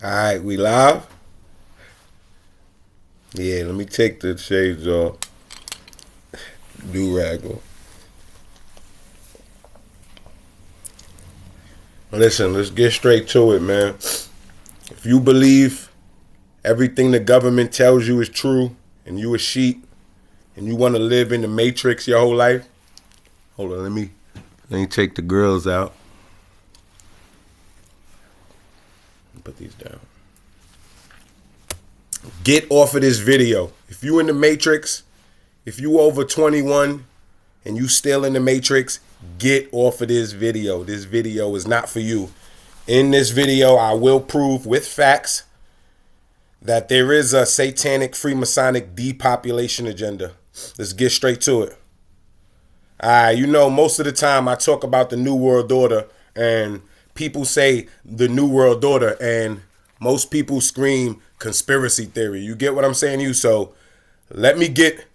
All right, we live? Yeah, let me take the shades off. Do rag on. Listen, let's get straight to it, man. If you believe everything the government tells you is true and you a sheep and you want to live in the matrix your whole life, hold on, let me take the girls out. Put these down. Get off of this video. If you in the matrix, if you over 21 and you still in the matrix, get off of this video. This video is not for you. In this video, I will prove with facts that there is a satanic Freemasonic depopulation agenda. Let's get straight to it. You know, most of the time I talk about the New World Order and people say the New World Order and most people scream conspiracy theory. You get what I'm saying to you? So let me get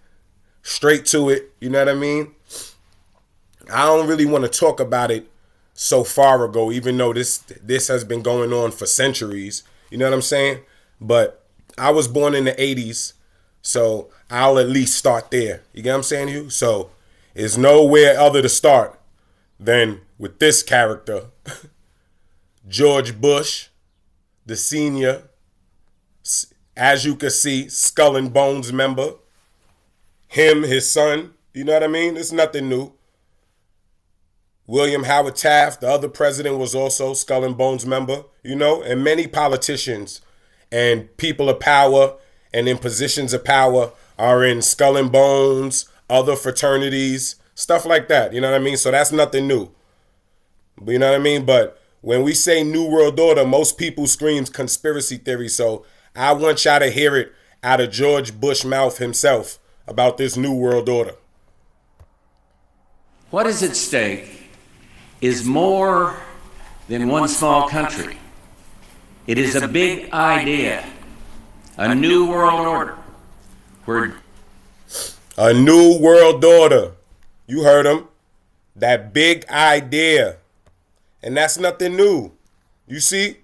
straight to it. You know what I mean? I don't really want to talk about it so far ago, even though this has been going on for centuries. You know what I'm saying? But I was born in the 80s, so I'll at least start there. You get what I'm saying to you? So there's nowhere other to start than with this character, George Bush, the senior, as you can see, Skull and Bones member. Him, his son, you know what I mean? It's nothing new. William Howard Taft, the other president, was also Skull and Bones member, you know, and many politicians and people of power and in positions of power are in Skull and Bones, other fraternities, stuff like that, you know what I mean? So that's nothing new. You know what I mean? But when we say New World Order, most people scream conspiracy theory. So I want y'all to hear it out of George Bush mouth himself about this New World Order. What is at stake is more than one small country. It is a big idea, a new world order. A new world order. You heard him. That big idea. And that's nothing new. You see,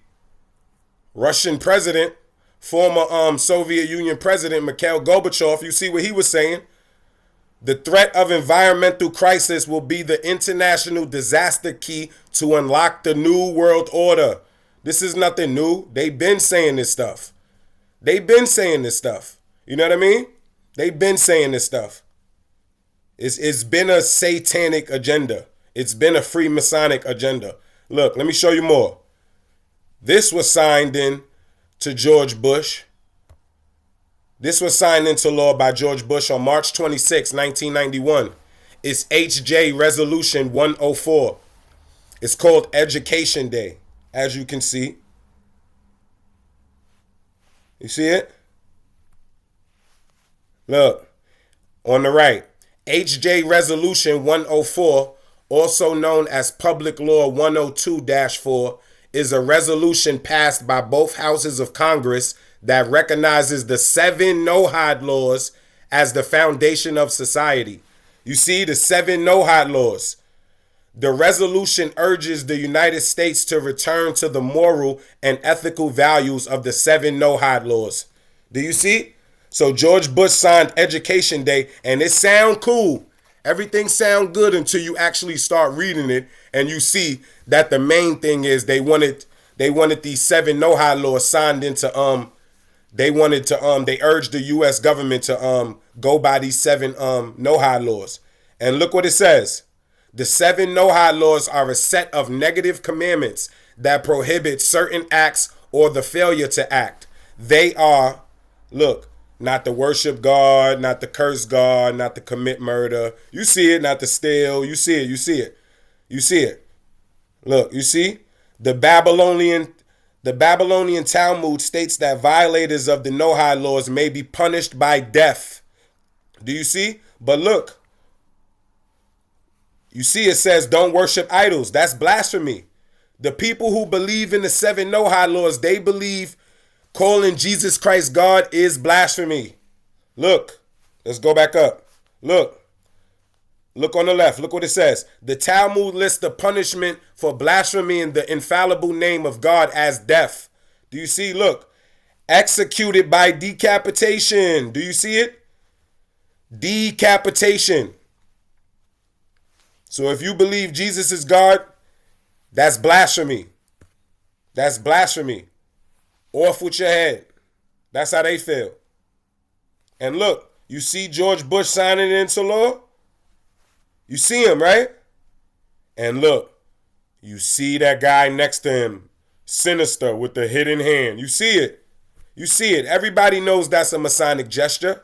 Russian president, former Soviet Union president Mikhail Gorbachev, you see what he was saying? The threat of environmental crisis will be the international disaster key to unlock the new world order. This is nothing new. They've been saying this stuff. They've been saying this stuff. You know what I mean? They've been saying this stuff. It's been a satanic agenda. It's been a Freemasonic agenda. Look, let me show you more. This was signed in to George Bush. This was signed into law by George Bush on March 26, 1991. It's HJ Resolution 104. It's called Education Day, as you can see. You see it? Look, on the right. HJ Resolution 104, also known as Public Law 102-4, is a resolution passed by both houses of Congress that recognizes the 7 no-hide laws as the foundation of society. You see, the 7 no-hide laws. The resolution urges the United States to return to the moral and ethical values of the 7 no-hide laws. Do you see? So George Bush signed Education Day, and it sound cool. Everything sound good until you actually start reading it, and you see that the main thing is they wanted these 7 no-hide laws signed into they urged the U.S. government to go by these 7 no-hide laws. And look what it says. The 7 no-hide laws are a set of negative commandments that prohibit certain acts or the failure to act. They are, look, not to worship God, not to curse God, not to commit murder. You see it, not to steal. You see it, you see it. You see it. Look, you see? The Babylonian Talmud states that violators of the no-hide laws may be punished by death. Do you see? But look, you see it says don't worship idols. That's blasphemy. The people who believe in the 7 no-hide laws, they believe calling Jesus Christ God is blasphemy. Look, let's go back up. Look on the left. Look what it says. The Talmud lists the punishment for blasphemy in the infallible name of God as death. Do you see? Look, executed by decapitation. Do you see it? Decapitation. So if you believe Jesus is God, that's blasphemy. That's blasphemy. Off with your head. That's how they feel. And look, you see George Bush signing it into law? You see him, right? And look, you see that guy next to him, sinister with the hidden hand. You see it. You see it. Everybody knows that's a Masonic gesture.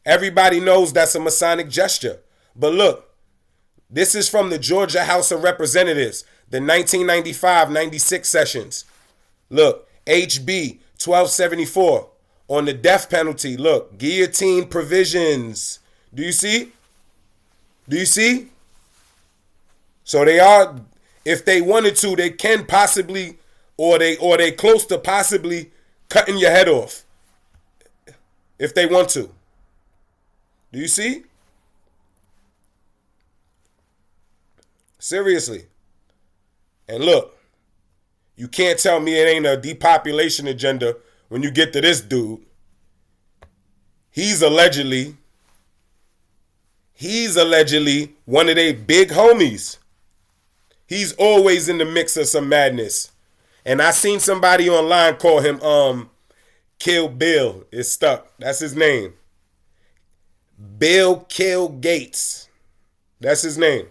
Everybody knows that's a Masonic gesture. But look, this is from the Georgia House of Representatives, the 1995-96 sessions. Look, HB 1274 on the death penalty. Look, guillotine provisions. Do you see? Do you see? So they are, if they wanted to, they can possibly, or they close to possibly cutting your head off. If they want to. Do you see? Seriously. And look, you can't tell me it ain't a depopulation agenda when you get to this dude. He's allegedly one of their big homies. He's always in the mix of some madness. And I seen somebody online call him Kill Bill. It's stuck. That's his name. Bill Kill Gates. That's his name.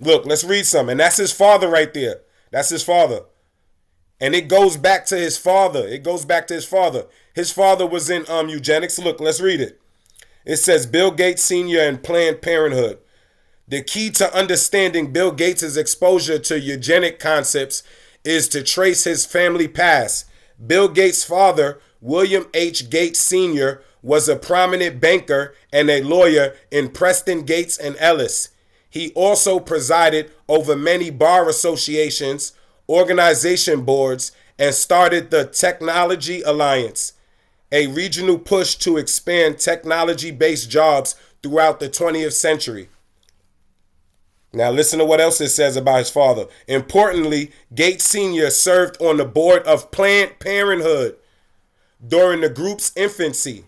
Look, let's read some. And that's his father right there. That's his father. And it goes back to his father. It goes back to his father. His father was in eugenics. Look, let's read it. It says Bill Gates Sr. and Planned Parenthood. The key to understanding Bill Gates' exposure to eugenic concepts is to trace his family past. Bill Gates' father, William H. Gates Sr., was a prominent banker and a lawyer in Preston, Gates, and Ellis. He also presided over many bar associations, organization boards, and started the Technology Alliance, a regional push to expand technology-based jobs throughout the 20th century. Now listen to what else it says about his father. Importantly, Gates Sr. served on the board of Planned Parenthood during the group's infancy.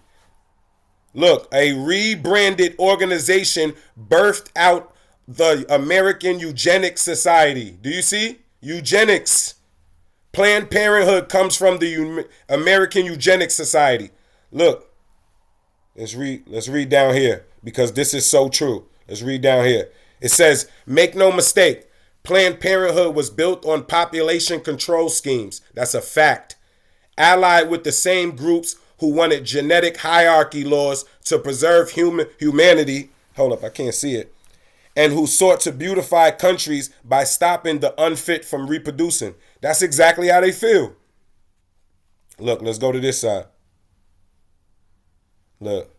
Look, a rebranded organization birthed out the American Eugenics Society. Do you see? Eugenics. Planned Parenthood comes from the American Eugenics Society. Look, let's read down here because this is so true. Let's read down here. It says, make no mistake, Planned Parenthood was built on population control schemes. That's a fact. Allied with the same groups who wanted genetic hierarchy laws to preserve humanity. Hold up, I can't see it. And who sought to beautify countries by stopping the unfit from reproducing. That's exactly how they feel. Look, let's go to this side. Look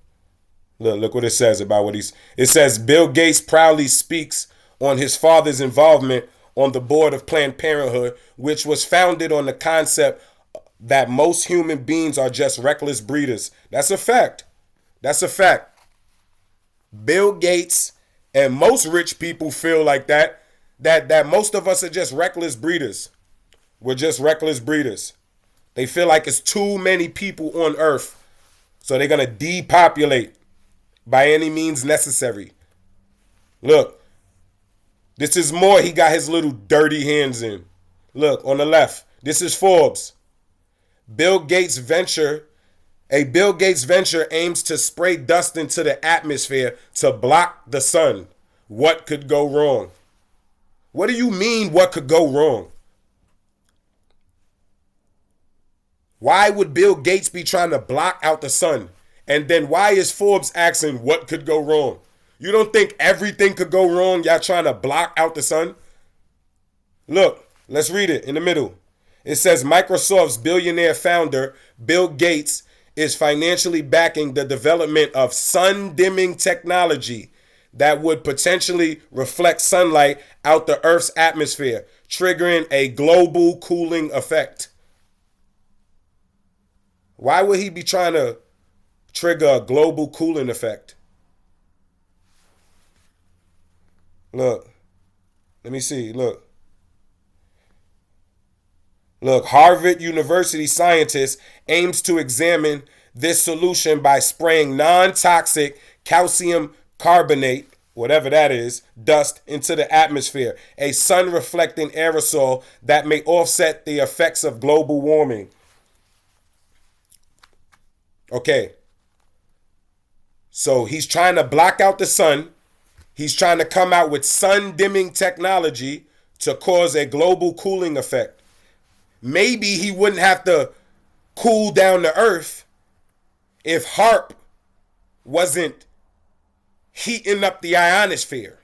what it says about what it says Bill Gates proudly speaks on his father's involvement on the board of Planned Parenthood, which was founded on the concept that most human beings are just reckless breeders. That's a fact. That's a fact. Bill Gates and most rich people feel like that most of us are just reckless breeders. We're just reckless breeders. They feel like it's too many people on earth. So they're going to depopulate by any means necessary. Look, this is more he got his little dirty hands in. Look, on the left, this is Forbes. A Bill Gates venture aims to spray dust into the atmosphere to block the sun. What could go wrong? What do you mean, what could go wrong? Why would Bill Gates be trying to block out the sun? And then why is Forbes asking what could go wrong? You don't think everything could go wrong? Y'all trying to block out the sun? Look, let's read it in the middle. It says Microsoft's billionaire founder, Bill Gates, is financially backing the development of sun-dimming technology that would potentially reflect sunlight out the Earth's atmosphere, triggering a global cooling effect. Why would he be trying to trigger a global cooling effect? Look, let me see, look. Look, Harvard University scientist aims to examine this solution by spraying non-toxic calcium carbonate, whatever that is, dust into the atmosphere, a sun-reflecting aerosol that may offset the effects of global warming. Okay. So he's trying to block out the sun. He's trying to come out with sun-dimming technology to cause a global cooling effect. Maybe he wouldn't have to cool down the earth if HARP wasn't heating up the ionosphere.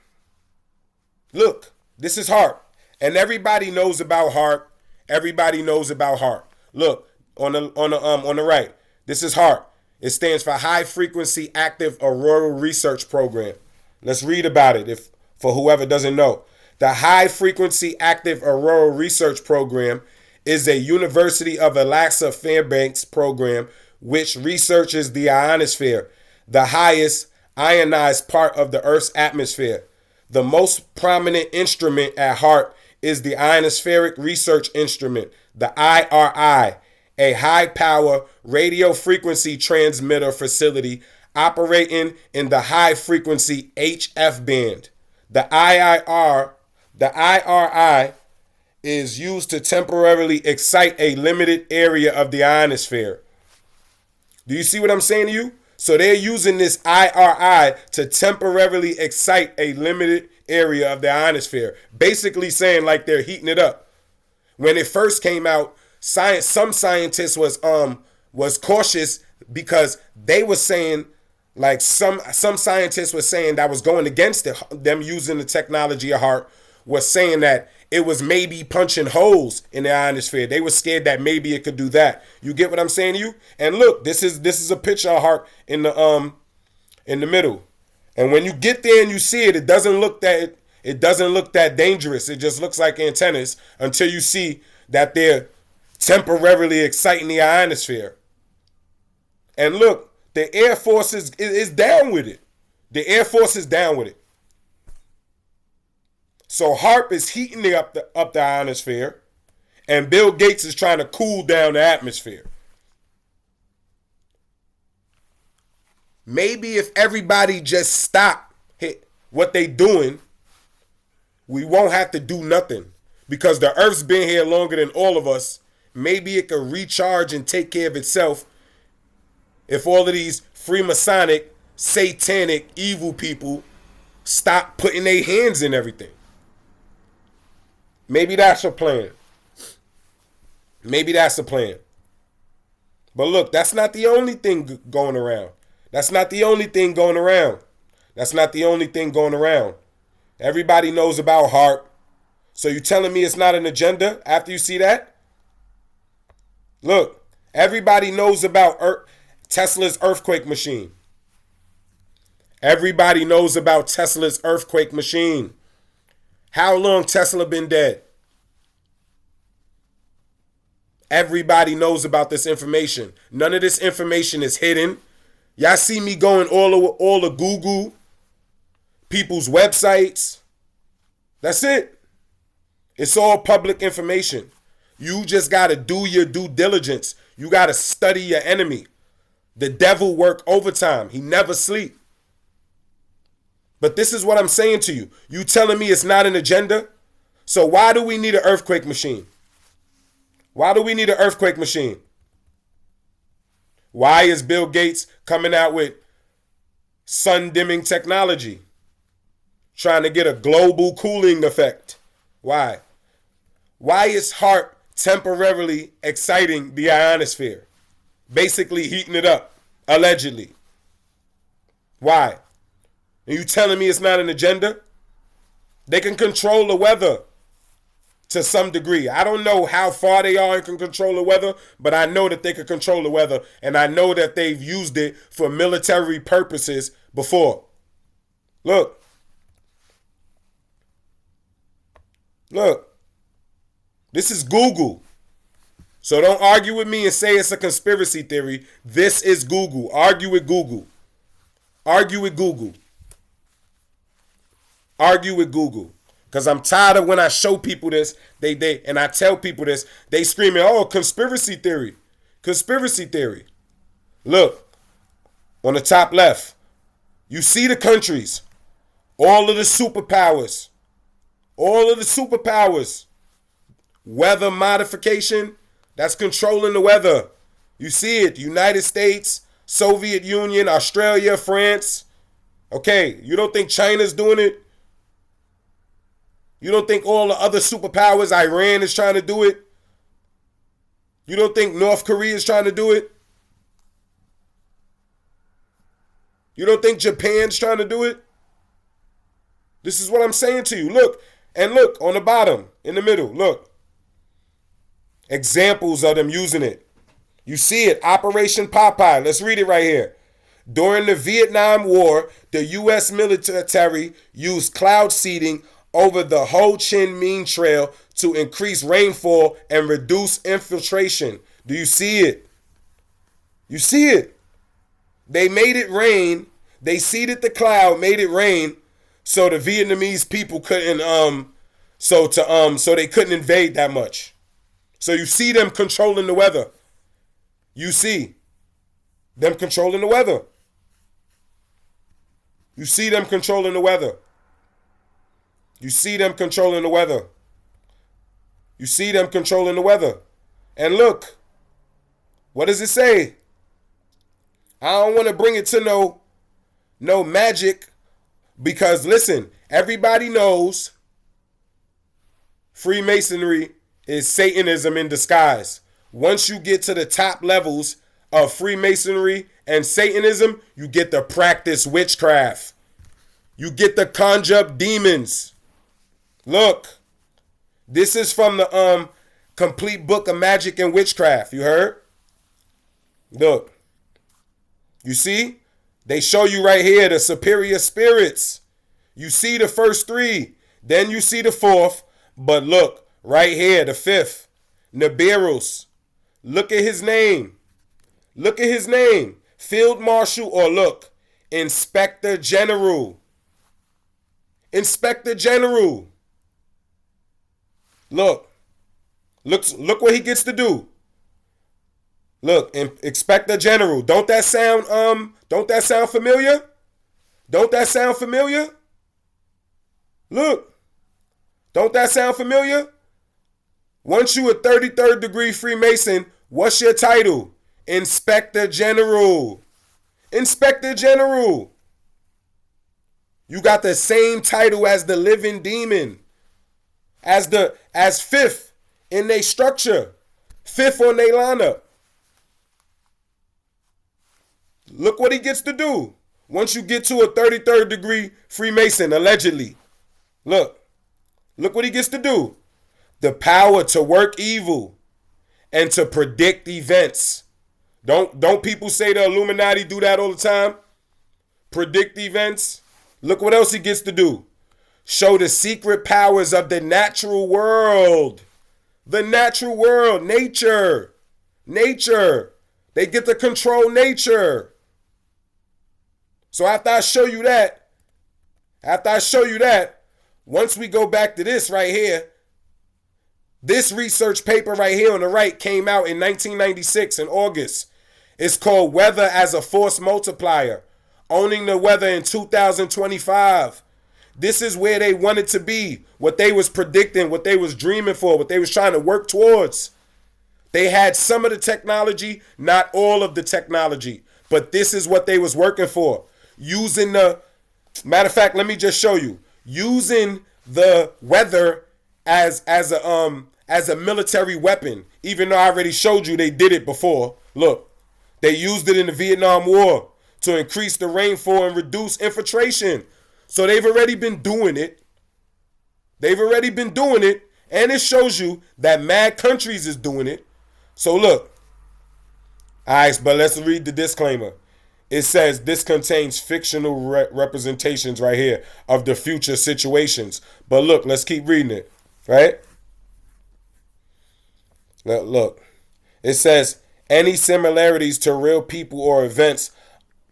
Look, this is HARP. And everybody knows about HARP. Everybody knows about HARP. Look, on the right, this is HARP. It stands for High Frequency Active Auroral Research Program. Let's read about it for whoever doesn't know. The High Frequency Active Auroral Research Program is a University of Alaska Fairbanks program which researches the ionosphere, the highest ionized part of the Earth's atmosphere. The most prominent instrument at HARP is the Ionospheric Research Instrument, the IRI, a high-power radio frequency transmitter facility operating in the high-frequency HF band. The IRI is used to temporarily excite a limited area of the ionosphere. Do you see what I'm saying to you? So they're using this IRI to temporarily excite a limited area of the ionosphere, basically saying like they're heating it up. When it first came out, some scientists was cautious because they were saying, like some scientists were saying that was going against it, them using the technology of HARP, was saying that it was maybe punching holes in the ionosphere. They were scared that maybe it could do that. You get what I'm saying to you? And look, this is a picture of HARP in the middle. And when you get there and you see it, it doesn't look that dangerous. It just looks like antennas until you see that they're temporarily exciting the ionosphere. And look, the Air Force is down with it. The Air Force is down with it. So HARP is heating up the ionosphere, and Bill Gates is trying to cool down the atmosphere. Maybe if everybody just stop what they doing, we won't have to do nothing. Because the Earth's been here longer than all of us. Maybe it could recharge and take care of itself if all of these Freemasonic, satanic, evil people stop putting their hands in everything. Maybe that's a plan. Maybe that's a plan. But look, that's not the only thing going around. That's not the only thing going around. That's not the only thing going around. Everybody knows about HARP. So you telling me it's not an agenda after you see that? Look, everybody knows about Tesla's earthquake machine. Everybody knows about Tesla's earthquake machine. How long Tesla been dead? Everybody knows about this information. None of this information is hidden. Y'all see me going all the Google, people's websites. That's it. It's all public information. You just got to do your due diligence. You got to study your enemy. The devil work overtime. He never sleep. But this is what I'm saying to you. You telling me it's not an agenda? So why do we need an earthquake machine? Why do we need an earthquake machine? Why is Bill Gates coming out with sun dimming technology? Trying to get a global cooling effect. Why? Why is HARP temporarily exciting the ionosphere? Basically heating it up, allegedly. Why? Are you telling me it's not an agenda? They can control the weather to some degree. I don't know how far they are and can control the weather, but I know that they can control the weather, and I know that they've used it for military purposes before. Look. This is Google. So don't argue with me and say it's a conspiracy theory. This is Google. Argue with Google. Argue with Google. Argue with Google. Because I'm tired of when I show people this, and I tell people this, they screaming, oh, conspiracy theory. Conspiracy theory. Look, on the top left, you see the countries, all of the superpowers, weather modification, that's controlling the weather. You see it, United States, Soviet Union, Australia, France. Okay, you don't think China's doing it? You don't think all the other superpowers, Iran is trying to do it? You don't think North Korea is trying to do it? You don't think Japan's trying to do it? This is what I'm saying to you. Look, and look on the bottom, in the middle, look. Examples of them using it. You see it, Operation Popeye. Let's read it right here. During the Vietnam War, the U.S. military used cloud seeding over the Ho Chi Minh Trail to increase rainfall and reduce infiltration. Do you see it? You see it. They made it rain. They seeded the cloud, made it rain, so the Vietnamese people couldn't so they couldn't invade that much. So you see them controlling the weather. You see them controlling the weather. You see them controlling the weather. You see them controlling the weather. You see them controlling the weather. And look, what does it say? I don't want to bring it to no magic, because listen, everybody knows Freemasonry is Satanism in disguise. Once you get to the top levels of Freemasonry and Satanism, you get to practice witchcraft. You get to conjure up demons. Look, this is from the complete book of magic and witchcraft. You heard? Look. You see? They show you right here the superior spirits. You see the first three. Then you see the fourth. But look, right here, the fifth. Nibiru's. Look at his name. Look at his name. Field Marshal, or look, Inspector General. Inspector General. Look what he gets to do. Look, Inspector General. Don't that sound familiar? Don't that sound familiar? Look. Don't that sound familiar? Once you a 33rd degree Freemason, what's your title? Inspector General. Inspector General. You got the same title as the living demon. As fifth in their structure. Fifth on their lineup. Look what he gets to do. Once you get to a 33rd degree Freemason, allegedly. Look what he gets to do. The power to work evil and to predict events. Don't people say the Illuminati do that all the time? Predict events. Look what else he gets to do. Show the secret powers of the natural world. The natural world. Nature. Nature. They get to control nature. So after I show you that, once we go back to this right here, this research paper right here on the right came out in 1996 in August. It's called Weather as a Force Multiplier. Owning the weather in 2025. This is where they wanted to be. What they was predicting, what they was dreaming for, what they was trying to work towards. They had some of the technology, not all of the technology. But this is what they was working for. Using the, matter of fact, let me just show you. Using the weather as a military weapon. Even though I already showed you they did it before. Look, they used it in the Vietnam War to increase the rainfall and reduce infiltration. So they've already been doing it. And it shows you that mad countries is doing it. So look. Alright, but let's read the disclaimer. It says this contains fictional representations right here of the future situations. But look, let's keep reading it. Right? Look. It says any similarities to real people or events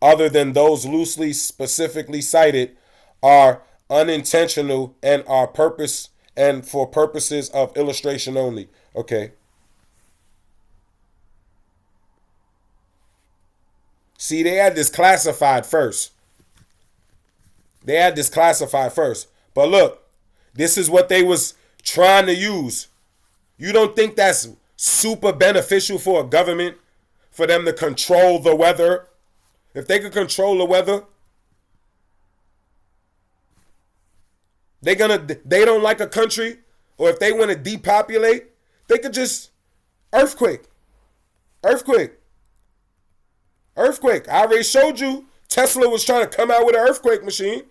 other than those loosely specifically cited are unintentional, and are purpose and for purposes of illustration only. Okay. See, they had this classified first. They had this classified first. But look, this is what they was trying to use. You don't think that's super beneficial for a government for them to control the weather? If they could control the weather, they don't like a country, or if they want to depopulate, they could just earthquake. Earthquake. Earthquake. I already showed you Tesla was trying to come out with an earthquake machine.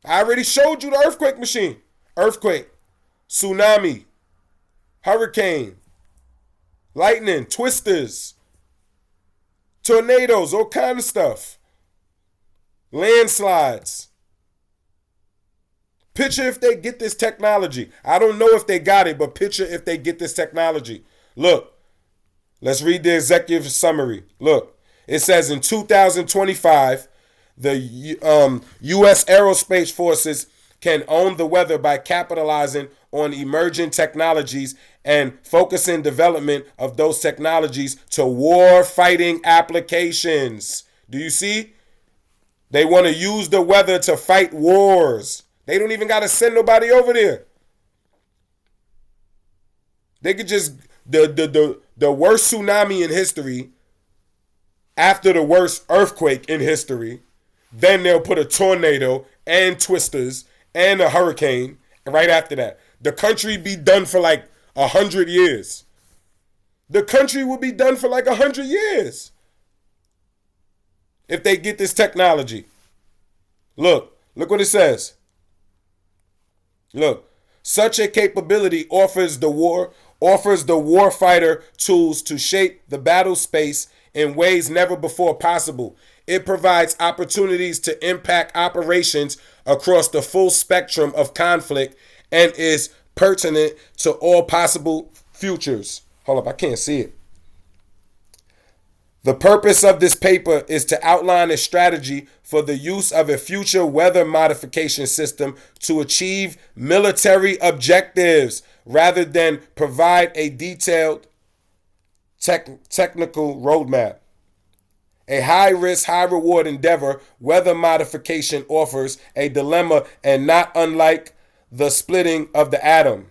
I already showed you the earthquake machine. Earthquake, tsunami, hurricane, lightning, twisters, tornadoes, all kind of stuff. Landslides. Picture if they get this technology. I don't know if they got it, but picture if they get this technology. Look, let's read the executive summary. Look, it says in 2025, the U.S. Aerospace Forces can own the weather by capitalizing on emerging technologies and focusing development of those technologies to war-fighting applications. Do you see? They want to use the weather to fight wars. They don't even got to send nobody over there. They could just, the worst tsunami in history, after the worst earthquake in history, then they'll put a tornado and twisters and a hurricane right after that. The country be done for like 100 years. The country will be done for like 100 years if they get this technology. Look what it says. Look, such a capability offers the warfighter tools to shape the battle space in ways never before possible. It provides opportunities to impact operations across the full spectrum of conflict and is pertinent to all possible futures. Hold up, I can't see it. The purpose of this paper is to outline a strategy for the use of a future weather modification system to achieve military objectives rather than provide a detailed technical roadmap. A high-risk, high-reward endeavor, weather modification offers a dilemma and not unlike the splitting of the atom.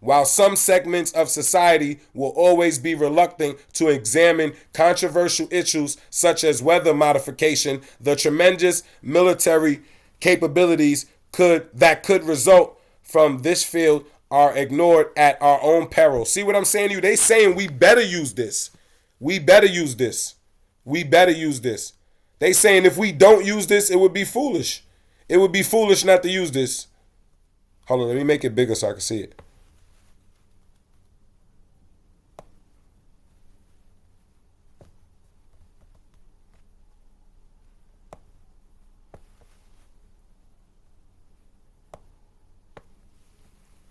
While some segments of society will always be reluctant to examine controversial issues such as weather modification, the tremendous military capabilities that could result from this field are ignored at our own peril. See what I'm saying to you? They saying we better use this. We better use this. We better use this. They saying if we don't use this, it would be foolish. It would be foolish not to use this. Hold on, let me make it bigger so I can see it.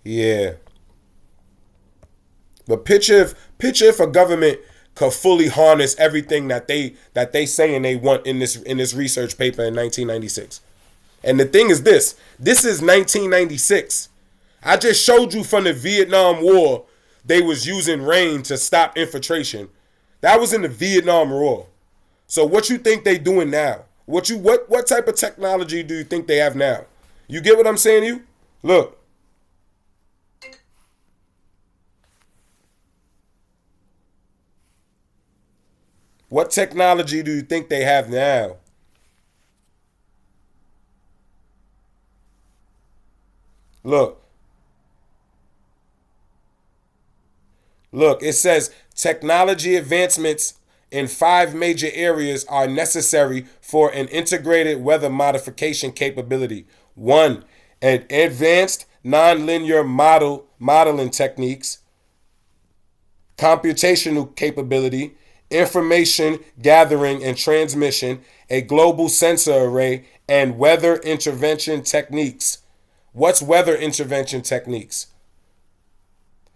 Yeah. But picture if a government could fully harness everything that they saying they want in this research paper in 1996. And the thing is this is 1996. I just showed you from the Vietnam War they was using rain to stop infiltration. That was in the Vietnam War. So what you think they doing now? What type of technology do you think they have now? You get what I'm saying to you? Look. What technology do you think they have now? Look, it says technology advancements in 5 major areas are necessary for an integrated weather modification capability. 1, an advanced nonlinear modeling techniques, computational capability, information gathering and transmission, a global sensor array, and weather intervention techniques. What's weather intervention techniques?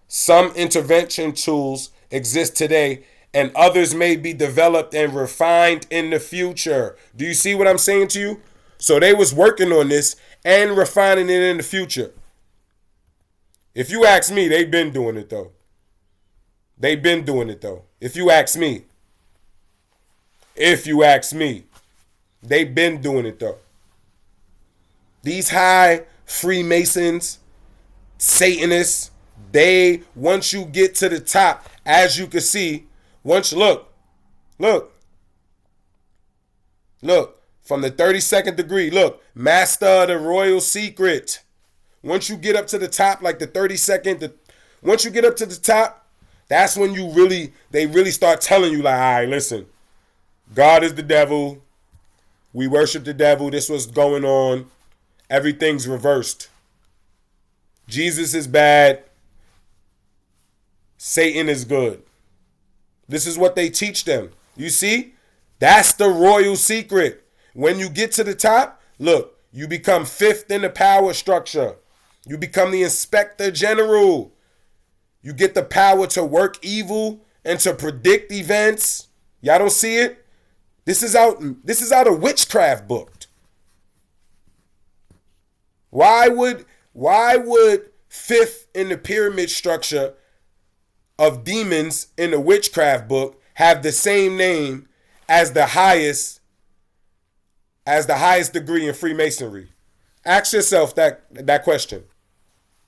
Some intervention tools exist today and others may be developed and refined in the future. Do you see what I'm saying to you? So they was working on this and refining it in the future. If you ask me, they've been doing it though. They've been doing it though. If you ask me. If you ask me. They've been doing it though. These high Freemasons, Satanists, they, once you get to the top, as you can see, once, look, from the 32nd degree, look, master of the royal secret. Once you get up to the top, like the 32nd, once you get up to the top, that's when they really start telling you like, all right, listen, God is the devil. We worship the devil. This was going on. Everything's reversed. Jesus is bad. Satan is good. This is what they teach them. You see? That's the royal secret. When you get to the top, look, you become fifth in the power structure. You become the inspector general. You get the power to work evil and to predict events. Y'all don't see it? This is out a witchcraft book. Why would fifth in the pyramid structure of demons in the witchcraft book have the same name as the highest degree in Freemasonry? Ask yourself that question.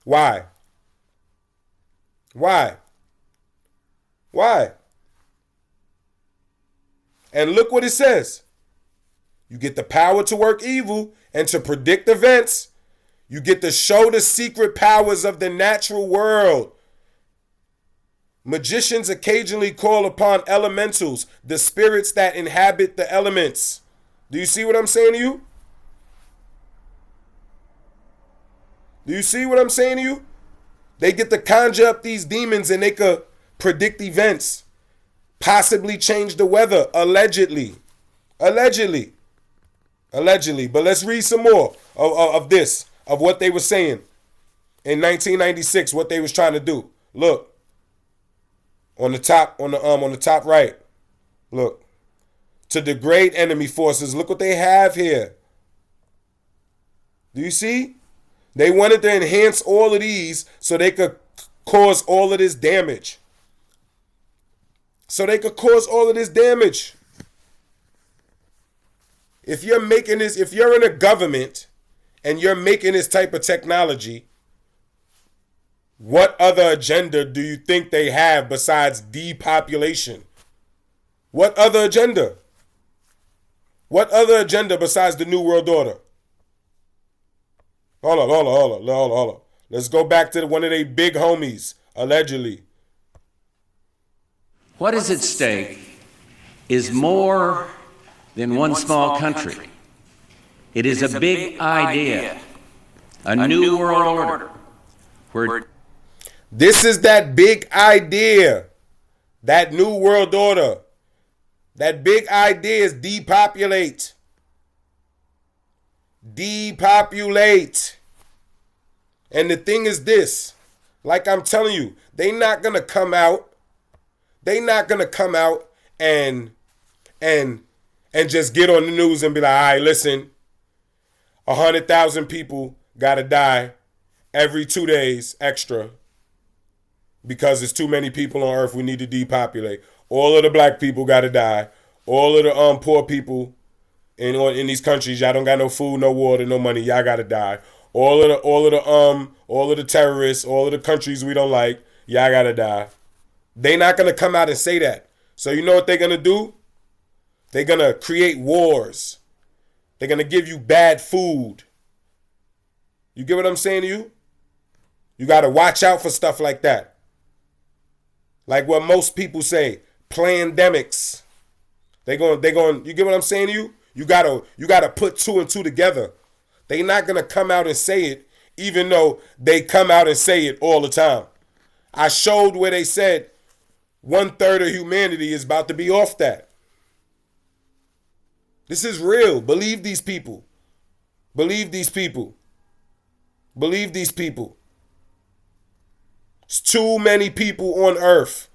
Why? Why? Why? And look what it says. You get the power to work evil and to predict events. You get to show the secret powers of the natural world. Magicians occasionally call upon elementals, the spirits that inhabit the elements. Do you see what I'm saying to you? Do you see what I'm saying to you? They get to conjure up these demons and they could predict events. Possibly change the weather, allegedly. Allegedly. But let's read some more of this, of what they were saying in 1996, what they was trying to do. Look. On the top right. Look. To degrade enemy forces. Look what they have here. Do you see? They wanted to enhance all of these so they could cause all of this damage. If you're making this, if you're in a government and you're making this type of technology, what other agenda do you think they have besides depopulation? What other agenda? What other agenda besides the New World Order? Hold on. Let's go back to one of their big homies, allegedly. What is at stake is more than one small country. It is a big idea, a new world order. This is that big idea, that new world order. That big idea is depopulate. Depopulate. And the thing is this, like I'm telling you, they not going to come out and just get on the news and be like, all right, listen, 100,000 people got to die every 2 days extra because there's too many people on earth. We need to depopulate. All of the black people got to die. All of the poor people in these countries, y'all don't got no food, no water, no money. Y'all got to die. All of the terrorists, all of the countries we don't like, y'all got to die. They not going to come out and say that. So you know what they're going to do? They're going to create wars. They're going to give you bad food. You get what I'm saying to you? You got to watch out for stuff like that. Like what most people say, plandemics. They going, you get what I'm saying to you? You got to put two and two together. They not going to come out and say it, even though they come out and say it all the time. I showed where they said 1/3 of humanity is about to be off that. This is real. Believe these people. Believe these people. Believe these people. It's too many people on earth.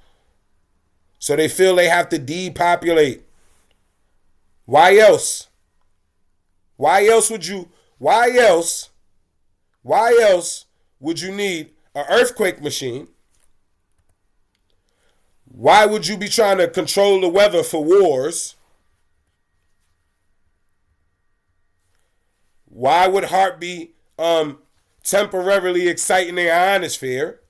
So they feel they have to depopulate. Why else? Why else would you need an earthquake machine? Why would you be trying to control the weather for wars? Why would heart be temporarily exciting the ionosphere?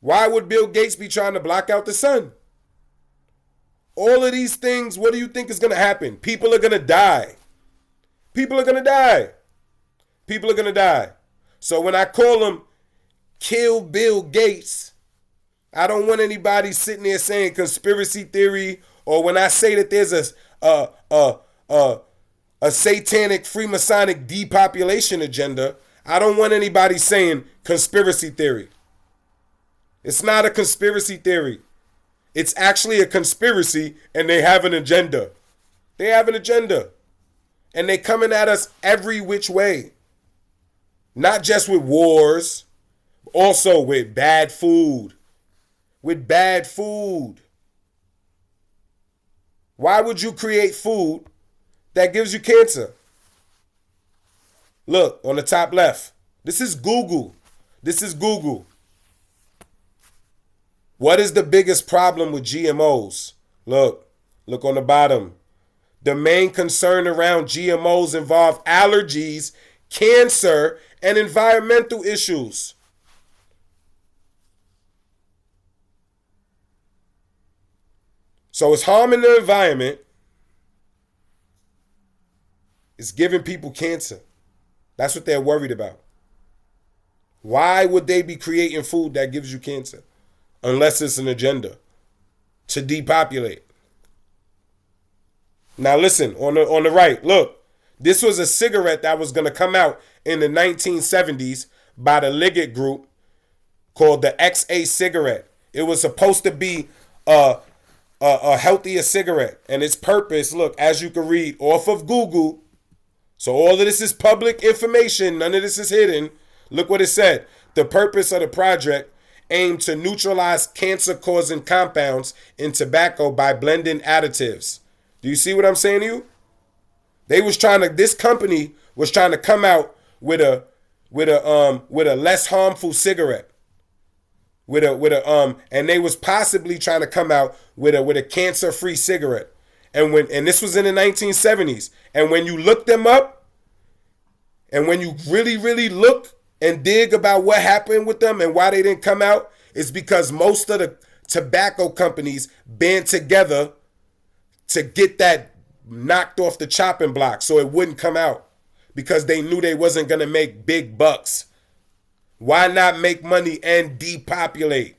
Why would Bill Gates be trying to block out the sun? All of these things, what do you think is going to happen? People are going to die. People are going to die. People are going to die. So when I call them kill Bill Gates, I don't want anybody sitting there saying conspiracy theory, or when I say that there's a satanic Freemasonic depopulation agenda, I don't want anybody saying conspiracy theory. It's not a conspiracy theory. It's actually a conspiracy, and they have an agenda. They have an agenda. And they coming at us every which way. Not just with wars, also with bad food. With bad food. Why would you create food that gives you cancer? Look, on the top left. This is Google. This is Google. What is the biggest problem with GMOs? Look on the bottom. The main concern around GMOs involve allergies, cancer, and environmental issues. So it's harming the environment. It's giving people cancer. That's what they're worried about. Why would they be creating food that gives you cancer? Unless it's an agenda to depopulate. Now listen, on the right, look. This was a cigarette that was going to come out in the 1970s by the Liggett Group called the XA cigarette. It was supposed to be a healthier cigarette. And its purpose, look, as you can read off of Google, so all of this is public information, none of this is hidden. Look what it said. The purpose of the project aimed to neutralize cancer-causing compounds in tobacco by blending additives. Do you see what I'm saying to you? This company was trying to come out with a less harmful cigarette. And they was possibly trying to come out with a cancer-free cigarette. And this was in the 1970s. And when you look them up, and when you really, really look and dig about what happened with them and why they didn't come out, it's because most of the tobacco companies band together to get that knocked off the chopping block so it wouldn't come out, because they knew they wasn't going to make big bucks. Why not make money and depopulate?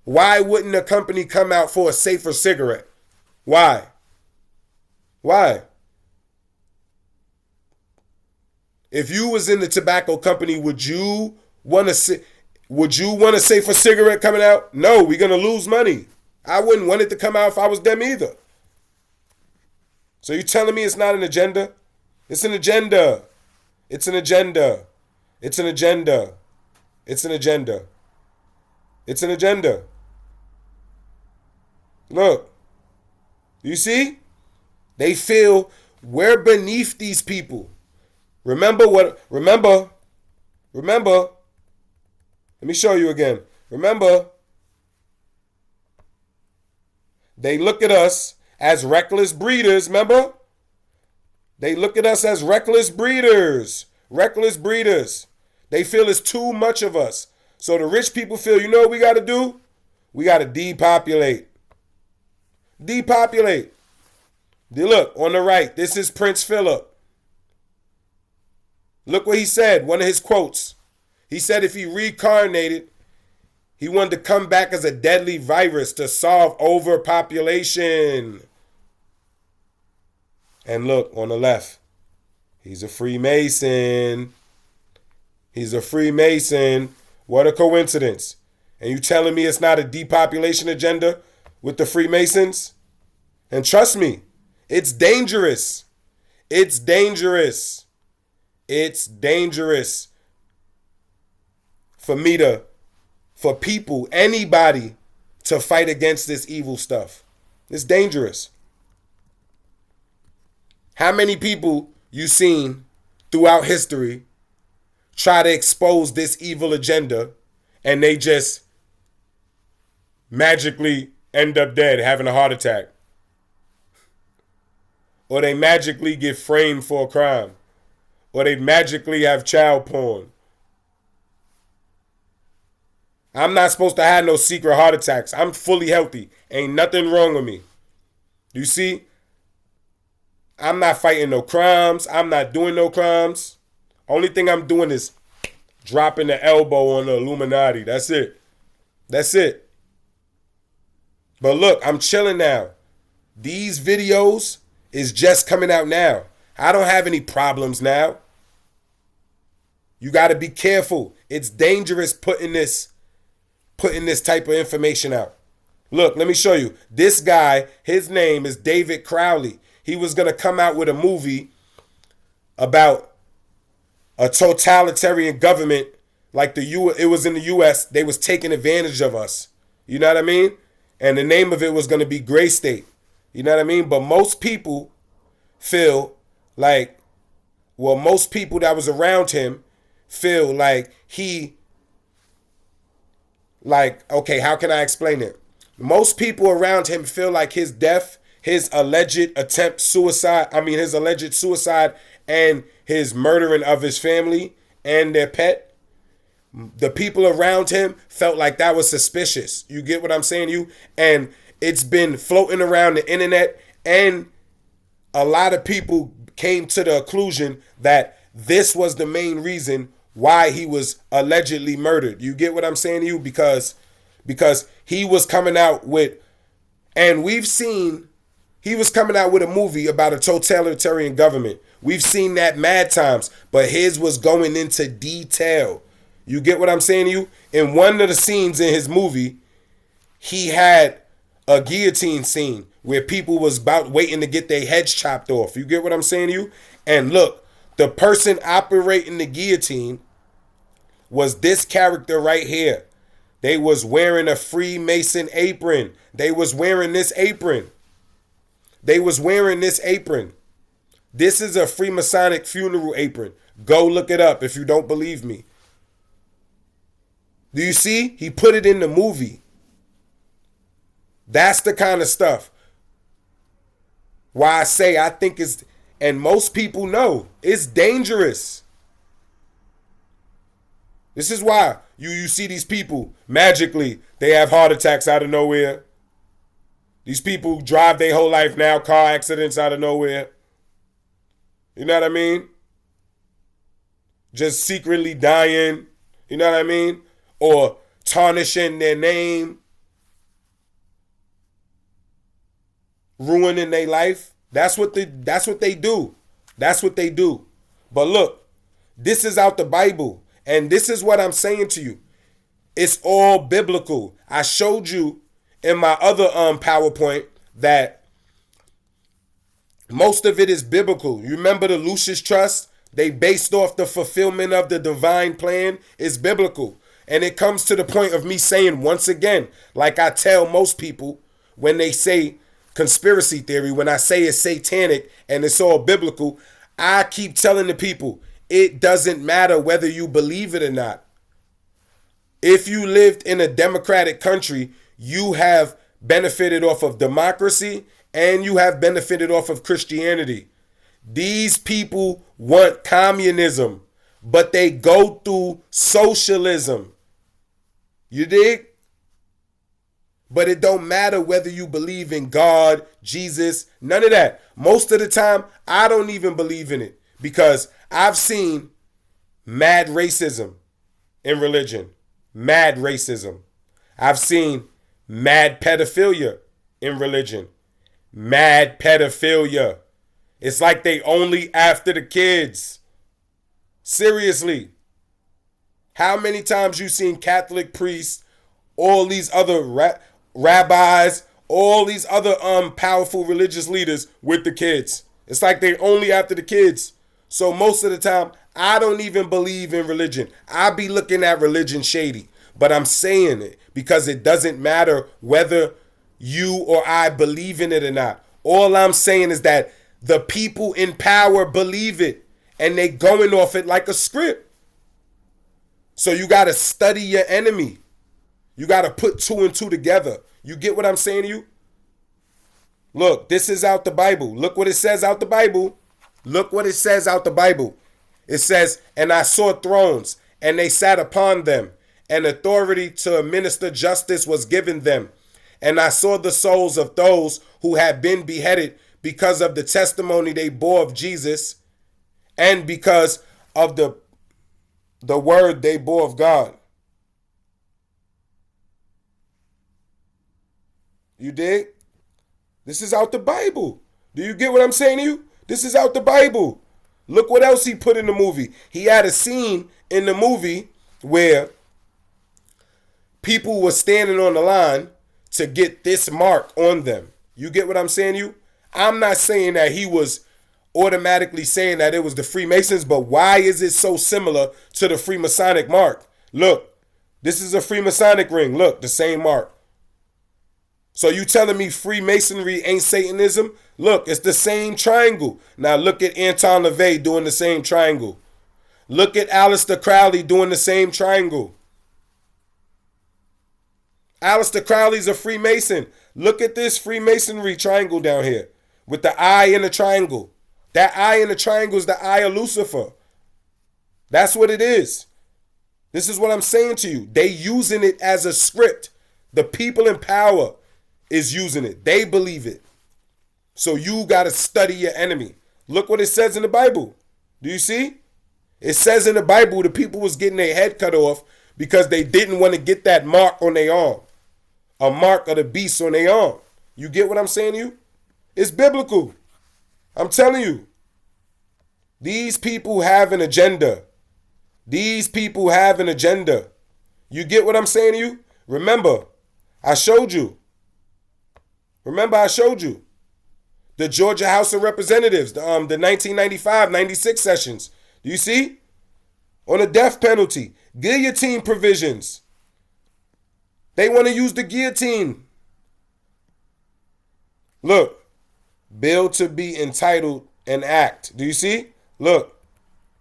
Why wouldn't a company come out for a safer cigarette? Why? If you was in the tobacco company, would you want a safer cigarette coming out? No, we're going to lose money. I wouldn't want it to come out if I was them either. So you telling me it's not an agenda? It's an agenda. It's an agenda. It's an agenda. It's an agenda. It's an agenda. Look. You see? They feel we're beneath these people. Remember. Let me show you again. Remember. They look at us as reckless breeders, remember? They look at us as reckless breeders. Reckless breeders. They feel it's too much of us. So the rich people feel, you know what we got to do? We got to depopulate. Depopulate. Look, on the right, this is Prince Philip. Look what he said, one of his quotes. He said if he reincarnated, he wanted to come back as a deadly virus to solve overpopulation. And look, on the left, he's a Freemason. He's a Freemason. What a coincidence. And you telling me it's not a depopulation agenda with the Freemasons? And trust me, it's dangerous. It's dangerous. It's dangerous for people, anybody, to fight against this evil stuff. It's dangerous. How many people you seen throughout history try to expose this evil agenda and they just magically end up dead, having a heart attack? Or they magically get framed for a crime? Or they magically have child porn? I'm not supposed to have no secret heart attacks. I'm fully healthy. Ain't nothing wrong with me. You see? I'm not fighting no crimes. I'm not doing no crimes. Only thing I'm doing is dropping the elbow on the Illuminati. That's it. That's it. But look, I'm chilling now. These videos is just coming out now. I don't have any problems now. You got to be careful. It's dangerous putting this type of information out. Look, let me show you. This guy, his name is David Crowley. He was going to come out with a movie about a totalitarian government like it was in the US. They was taking advantage of us. You know what I mean? And the name of it was going to be Gray State. You know what I mean? But most people feel like, well, most people that was around him feel like okay, how can I explain it? Most people around him feel like his death, his alleged suicide and his murdering of his family and their pet, the people around him felt like that was suspicious. You get what I'm saying, you? And it's been floating around the internet, and a lot of people came to the conclusion that this was the main reason why he was allegedly murdered. You get what I'm saying to you? Because he was coming out with, and we've seen, he was coming out with a movie about a totalitarian government. We've seen that mad times, but his was going into detail. You get what I'm saying to you? In one of the scenes in his movie, he had a guillotine scene where people was about waiting to get their heads chopped off. You get what I'm saying to you? And look, the person operating the guillotine was this character right here. They was wearing a Freemason apron. They was wearing this apron. This is a Freemasonic funeral apron. Go look it up if you don't believe me. Do you see? He put it in the movie. That's the kind of stuff. Why I say I think it's, and most people know, it's dangerous. This is why you see these people, magically, they have heart attacks out of nowhere. These people drive their whole life now, car accidents out of nowhere. You know what I mean? Just secretly dying. You know what I mean? Or tarnishing their name. Ruining their life. That's what they do. That's what they do. But look, this is out the Bible. And this is what I'm saying to you. It's all biblical. I showed you in my other PowerPoint that most of it is biblical. You remember the Lucis Trust? They based off the fulfillment of the divine plan. It's biblical. And it comes to the point of me saying once again, like I tell most people when they say conspiracy theory, when I say it's satanic and it's all biblical, I keep telling the people, it doesn't matter whether you believe it or not. If you lived in a democratic country, you have benefited off of democracy and you have benefited off of Christianity. These people want communism, but they go through socialism. You dig? But it don't matter whether you believe in God, Jesus, none of that. Most of the time, I don't even believe in it because I've seen mad racism in religion. Mad racism. I've seen mad pedophilia in religion. Mad pedophilia. It's like they only after the kids. Seriously. How many times you seen Catholic priests, all these other rabbis, all these other powerful religious leaders with the kids? It's like they only after the kids. So most of the time, I don't even believe in religion. I be looking at religion shady. But I'm saying it because it doesn't matter whether you or I believe in it or not. All I'm saying is that The people in power believe it, and they going off it like a script. So you got to study your enemy. You got to put two and two together. You get what I'm saying to you? Look, this is out the Bible. Look what it says out the Bible. Look what it says out the Bible. It says, and I saw thrones, and they sat upon them, and authority to administer justice was given them. And I saw the souls of those who had been beheaded because of the testimony they bore of Jesus, and because of the word they bore of God. You dig? This is out the Bible. Do you get what I'm saying to you? This is out the Bible. Look what else he put in the movie. He had a scene in the movie where people were standing on the line to get this mark on them. You get what I'm saying to you? I'm not saying that he was automatically saying that it was the Freemasons, but why is it so similar to the Freemasonic mark? Look, this is a Freemasonic ring. Look, the same mark. So you telling me Freemasonry ain't Satanism? Look, it's the same triangle. Now look at Anton LaVey doing the same triangle. Look at Aleister Crowley doing the same triangle. Aleister Crowley's a Freemason. Look at this Freemasonry triangle down here with the eye in the triangle. That eye in the triangle is the eye of Lucifer. That's what it is. This is what I'm saying to you. They using it as a script. The people in power is using it. They believe it. So you got to study your enemy. Look what it says in the Bible. Do you see? It says in the Bible the people was getting their head cut off because they didn't want to get that mark on their arm. A mark of the beast on their arm. You get what I'm saying to you? It's biblical. I'm telling you. These people have an agenda. These people have an agenda. You get what I'm saying to you? Remember, I showed you. The Georgia House of Representatives, the 1995-96 sessions. Do you see? On the death penalty, guillotine provisions. They want to use the guillotine. Look, bill to be entitled an act. Do you see? Look,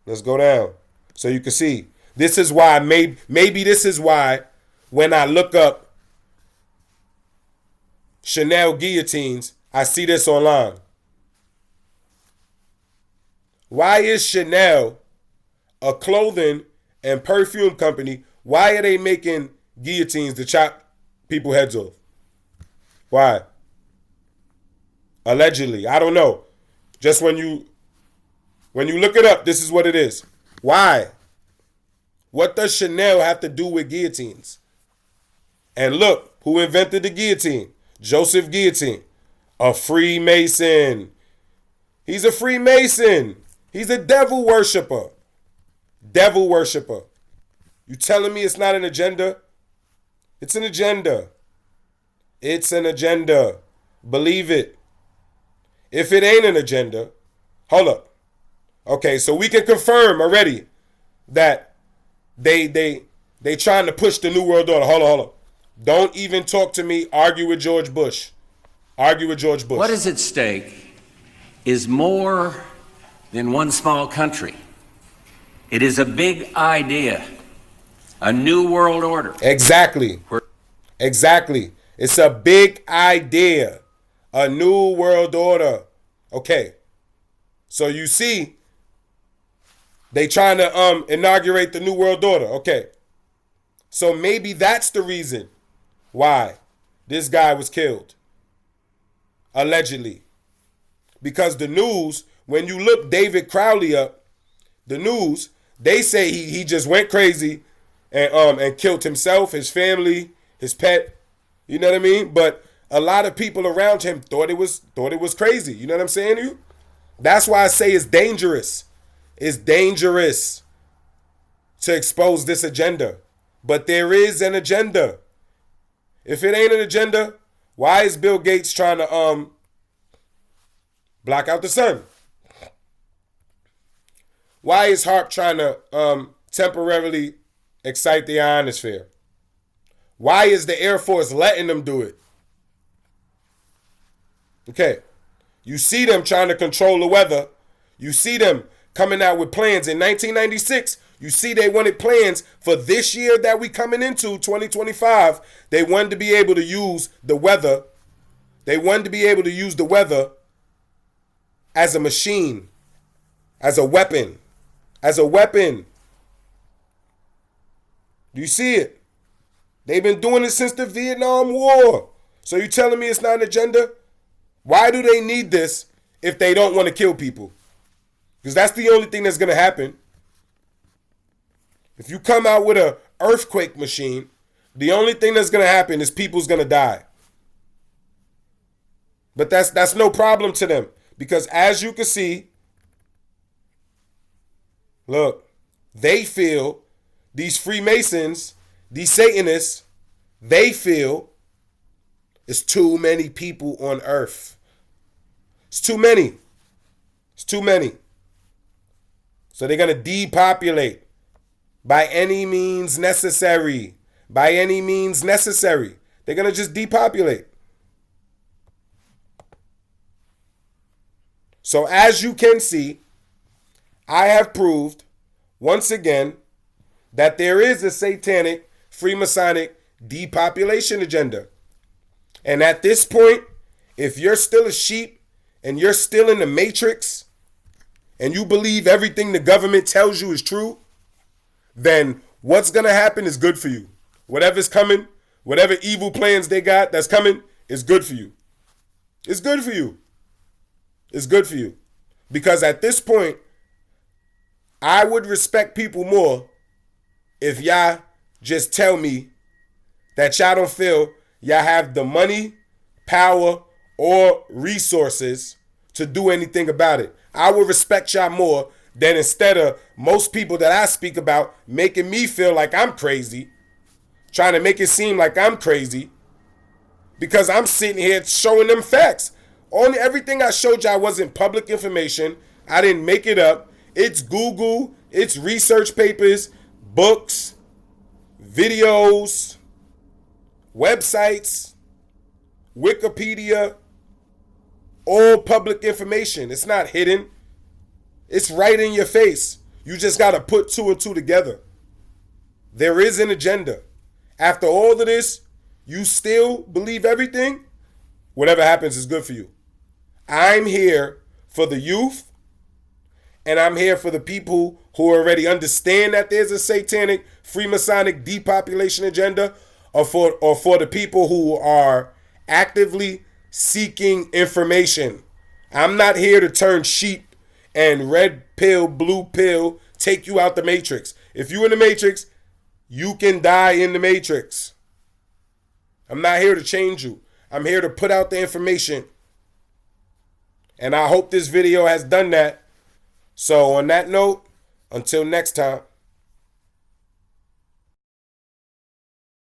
let's go down so you can see. This is why, maybe this is why when I look up Chanel guillotines, I see this online. Why is Chanel, a clothing and perfume company, why are they making guillotines to chop people's heads off? Why? Allegedly. I don't know. Just when you look it up, this is what it is. Why? What does Chanel have to do with guillotines? And look, who invented the guillotine? Joseph Guillotine, a Freemason. He's a Freemason. He's a devil worshiper. Devil worshiper. You telling me it's not an agenda? It's an agenda. It's an agenda. Believe it. If it ain't an agenda, hold up. Okay, so we can confirm already that they trying to push the New World Order. Hold on. Don't even talk to me. Argue with George Bush. What is at stake is more than one small country. It is a big idea, a new world order. Exactly. It's a big idea, a new world order. Okay. So you see, they trying to inaugurate the new world order. Okay. So maybe that's the reason why this guy was killed. Allegedly. Because the news, when you look David Crowley up, the news, they say he just went crazy and killed himself, his family, his pet. You know what I mean? But a lot of people around him thought it was crazy. You know what I'm saying to you? That's why I say it's dangerous. It's dangerous to expose this agenda. But there is an agenda. If it ain't an agenda, why is Bill Gates trying to block out the sun? Why is HAARP trying to temporarily excite the ionosphere? Why is the Air Force letting them do it? Okay, You see them trying to control the weather. You see them coming out with plans. In 1996, you see they wanted plans for this year that we coming into, 2025. They wanted to be able to use the weather. They wanted to be able to use the weather as a machine, as a weapon, as a weapon. Do you see it? They've been doing it since the Vietnam War. So you telling me it's not an agenda? Why do they need this if they don't want to kill people? Because that's the only thing that's going to happen. If you come out with an earthquake machine, the only thing that's going to happen is people's going to die. But that's no problem to them. Because as you can see, look, they feel, these Freemasons, these Satanists, they feel it's too many people on earth. It's too many. It's too many. So they're going to depopulate by any means necessary. By any means necessary. They're going to just depopulate. So as you can see, I have proved once again that there is a satanic, Freemasonic depopulation agenda. And at this point, if you're still a sheep and you're still in the matrix and you believe everything the government tells you is true, then what's going to happen is good for you. Whatever's coming, whatever evil plans they got that's coming is good for you. It's good for you. It's good for you. Because at this point, I would respect people more if y'all just tell me that y'all don't feel y'all have the money, power, or resources to do anything about it. I would respect y'all more than instead of most people that I speak about making me feel like I'm crazy, trying to make it seem like I'm crazy, because I'm sitting here showing them facts. Everything I showed y'all wasn't public information. I didn't make it up. It's Google, it's research papers, books, videos, websites, Wikipedia, all public information. It's not hidden. It's right in your face. You just got to put two and two together. There is an agenda. After all of this, you still believe everything? Whatever happens is good for you. I'm here for the youth, and I'm here for the people who already understand that there's a satanic, Freemasonic depopulation agenda, or for the people who are actively seeking information. I'm not here to turn sheep and red pill, blue pill, take you out the matrix. If you're in the matrix, you can die in the matrix. I'm not here to change you. I'm here to put out the information. And I hope this video has done that. So on that note, until next time.